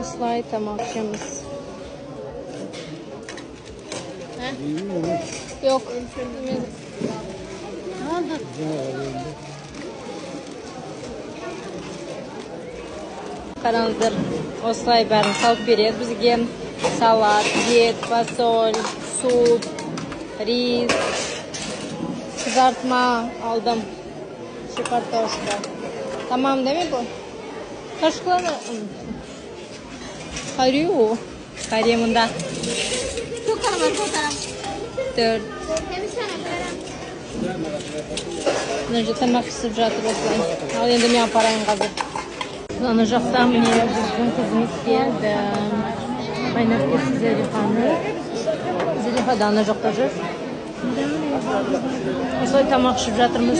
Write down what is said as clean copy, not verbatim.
Osılay tamam akşamız. Yok. Ne oldu? Karanlıdır. Osılay bәрін салып береді бізге. Салат, ет, фасоль, суп, рис, kızartma aldım. Şu kartoşka. Tamam değil mi bu? Kaşıkları. Karıyor. Karıyımında. Çok var fotoğraf. 4. Önce tamak ısıp жатыр осылай. Ал енді мен апарайын қазір. Ана жақта міне біздің қызымыз келді. Айнап көрсіз Зелиханы. Зелиха да ана жақта жүр. Осылай тамақ ішіп жатырмыз.